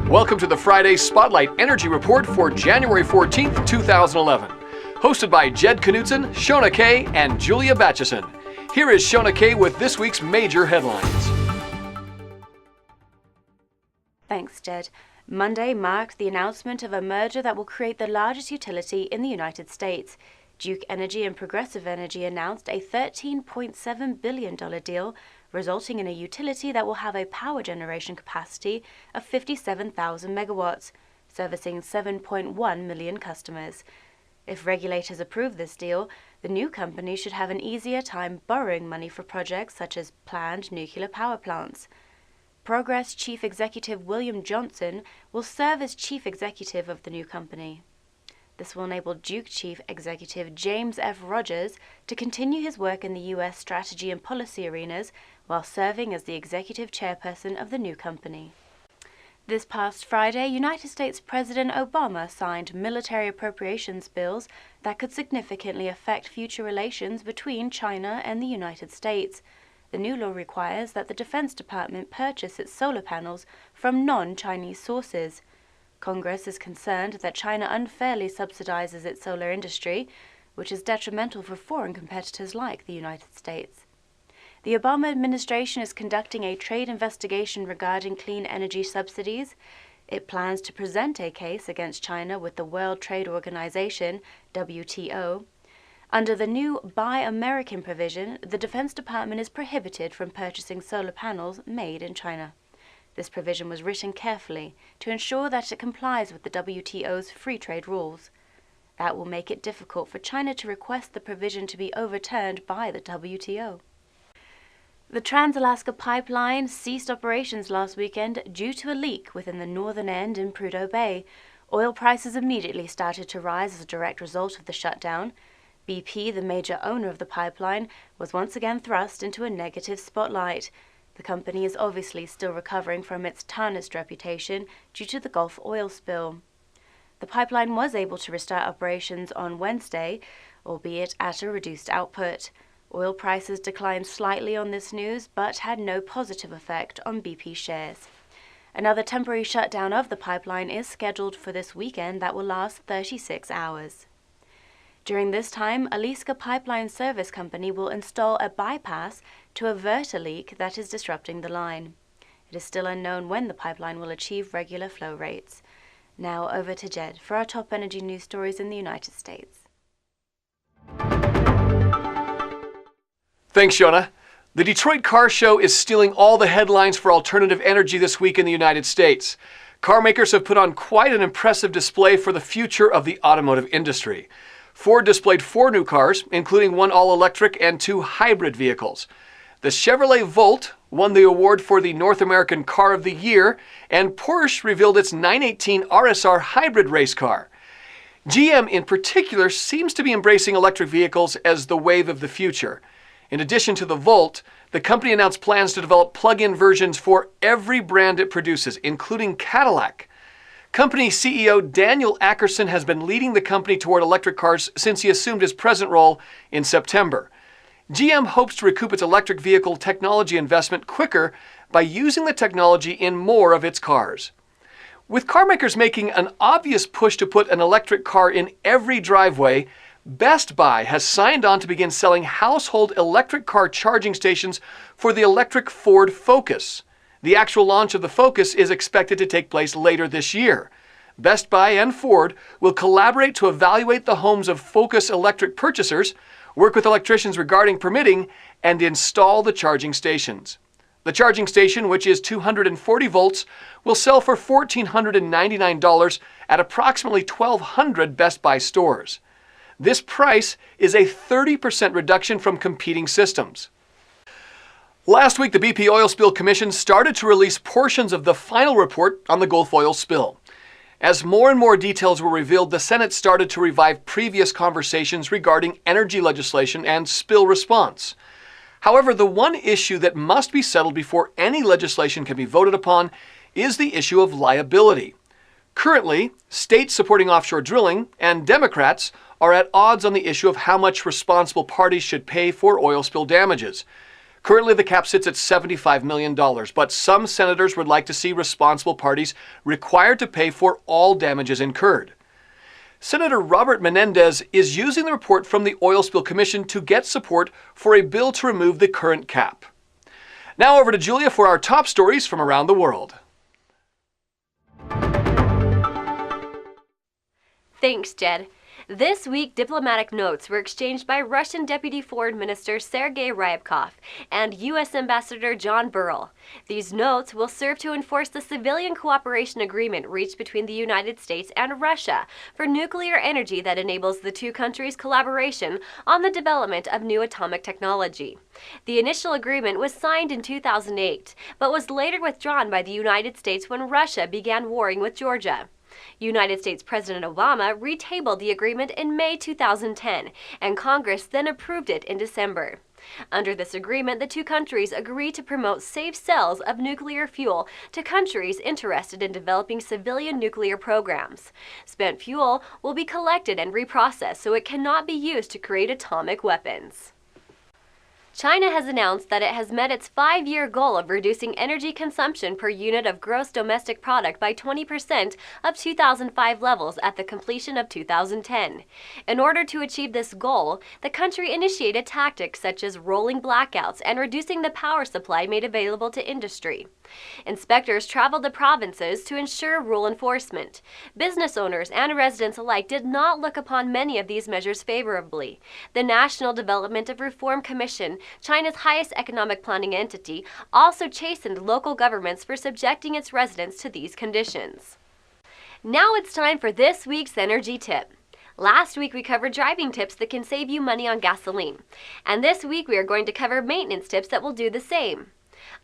Welcome to the Friday Spotlight Energy Report for January 14th, 2011. Hosted by Jed Knutson, Shona Kay, and Julia Batchison. Here is Shona Kay with this week's major headlines. Thanks, Jed. Monday marked the announcement of a merger that will create the largest utility in the United States. Duke Energy and Progressive Energy announced a $13.7 billion deal, resulting in a utility that will have a power generation capacity of 57,000 megawatts, servicing 7.1 million customers. If regulators approve this deal, the new company should have an easier time borrowing money for projects such as planned nuclear power plants. Progress Chief Executive William Johnson will serve as Chief Executive of the new company. This will enable Duke Chief Executive James F. Rogers to continue his work in the U.S. strategy and policy arenas while serving as the executive chairperson of the new company. This past Friday, United States President Obama signed military appropriations bills that could significantly affect future relations between China and the United States. The new law requires that the Defense Department purchase its solar panels from non-Chinese sources. Congress is concerned that China unfairly subsidizes its solar industry, which is detrimental for foreign competitors like the United States. The Obama administration is conducting a trade investigation regarding clean energy subsidies. It plans to present a case against China with the World Trade Organization, WTO. Under the new Buy American provision, the Defense Department is prohibited from purchasing solar panels made in China. This provision was written carefully to ensure that it complies with the WTO's free trade rules. That will make it difficult for China to request the provision to be overturned by the WTO. The Trans-Alaska Pipeline ceased operations last weekend due to a leak within the northern end in Prudhoe Bay. Oil prices immediately started to rise as a direct result of the shutdown. BP, the major owner of the pipeline, was once again thrust into a negative spotlight. The company is obviously still recovering from its tarnished reputation due to the Gulf oil spill. The pipeline was able to restart operations on Wednesday, albeit at a reduced output. Oil prices declined slightly on this news, but had no positive effect on BP shares. Another temporary shutdown of the pipeline is scheduled for this weekend that will last 36 hours. During this time, Alaska Pipeline Service Company will install a bypass to avert a leak that is disrupting the line. It is still unknown when the pipeline will achieve regular flow rates. Now over to Jed for our top energy news stories in the United States. Thanks, Shona. The Detroit Car Show is stealing all the headlines for alternative energy this week in the United States. Car makers have put on quite an impressive display for the future of the automotive industry. Ford displayed 4 new cars, including 1 all-electric and 2 hybrid vehicles. The Chevrolet Volt won the award for the North American Car of the Year, and Porsche revealed its 918 RSR hybrid race car. GM in particular seems to be embracing electric vehicles as the wave of the future. In addition to the Volt, the company announced plans to develop plug-in versions for every brand it produces, including Cadillac. Company CEO Daniel Ackerson has been leading the company toward electric cars since he assumed his present role in September. GM hopes to recoup its electric vehicle technology investment quicker by using the technology in more of its cars. With carmakers making an obvious push to put an electric car in every driveway, Best Buy has signed on to begin selling household electric car charging stations for the electric Ford Focus. The actual launch of the Focus is expected to take place later this year. Best Buy and Ford will collaborate to evaluate the homes of Focus electric purchasers, work with electricians regarding permitting, and install the charging stations. The charging station, which is 240 volts, will sell for $1,499 at approximately 1,200 Best Buy stores. This price is a 30% reduction from competing systems. Last week, the BP Oil Spill Commission started to release portions of the final report on the Gulf oil spill. As more and more details were revealed, the Senate started to revive previous conversations regarding energy legislation and spill response. However, the one issue that must be settled before any legislation can be voted upon is the issue of liability. Currently, states supporting offshore drilling and Democrats are at odds on the issue of how much responsible parties should pay for oil spill damages. Currently, the cap sits at $75 million, but some senators would like to see responsible parties required to pay for all damages incurred. Senator Robert Menendez is using the report from the Oil Spill Commission to get support for a bill to remove the current cap. Now over to Julia for our top stories from around the world. Thanks, Jed. This week, diplomatic notes were exchanged by Russian Deputy Foreign Minister Sergei Ryabkov and U.S. Ambassador John Burrell. These notes will serve to enforce the civilian cooperation agreement reached between the United States and Russia for nuclear energy that enables the two countries' collaboration on the development of new atomic technology. The initial agreement was signed in 2008, but was later withdrawn by the United States when Russia began warring with Georgia. United States President Obama retabled the agreement in May 2010, and Congress then approved it in December. Under this agreement, the two countries agree to promote safe sales of nuclear fuel to countries interested in developing civilian nuclear programs. Spent fuel will be collected and reprocessed so it cannot be used to create atomic weapons. China has announced that it has met its 5-year goal of reducing energy consumption per unit of gross domestic product by 20% of 2005 levels at the completion of 2010. In order to achieve this goal, the country initiated tactics such as rolling blackouts and reducing the power supply made available to industry. Inspectors traveled the provinces to ensure rule enforcement. Business owners and residents alike did not look upon many of these measures favorably. The National Development of Reform Commission, China's highest economic planning entity, also chastened local governments for subjecting its residents to these conditions. Now it's time for this week's energy tip. Last week we covered driving tips that can save you money on gasoline. And this week we are going to cover maintenance tips that will do the same.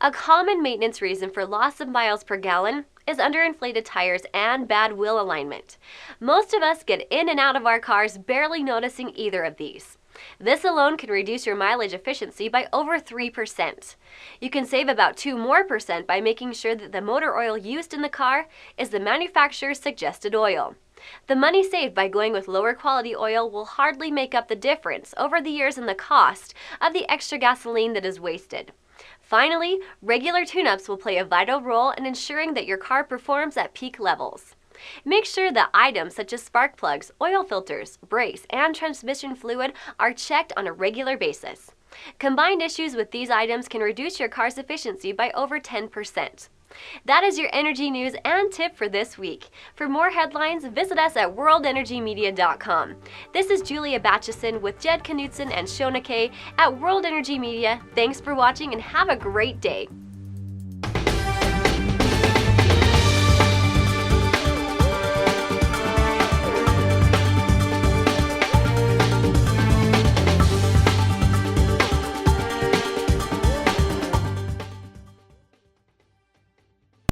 A common maintenance reason for loss of miles per gallon is underinflated tires and bad wheel alignment. Most of us get in and out of our cars barely noticing either of these. This alone can reduce your mileage efficiency by over 3%. You can save about 2% more by making sure that the motor oil used in the car is the manufacturer's suggested oil. The money saved by going with lower quality oil will hardly make up the difference over the years in the cost of the extra gasoline that is wasted. Finally, regular tune-ups will play a vital role in ensuring that your car performs at peak levels. Make sure that items such as spark plugs, oil filters, brakes, and transmission fluid are checked on a regular basis. Combined issues with these items can reduce your car's efficiency by over 10%. That is your energy news and tip for this week. For more headlines, visit us at worldenergymedia.com. This is Julia Batchison with Jed Knutson and Shona Kay at World Energy Media. Thanks for watching and have a great day.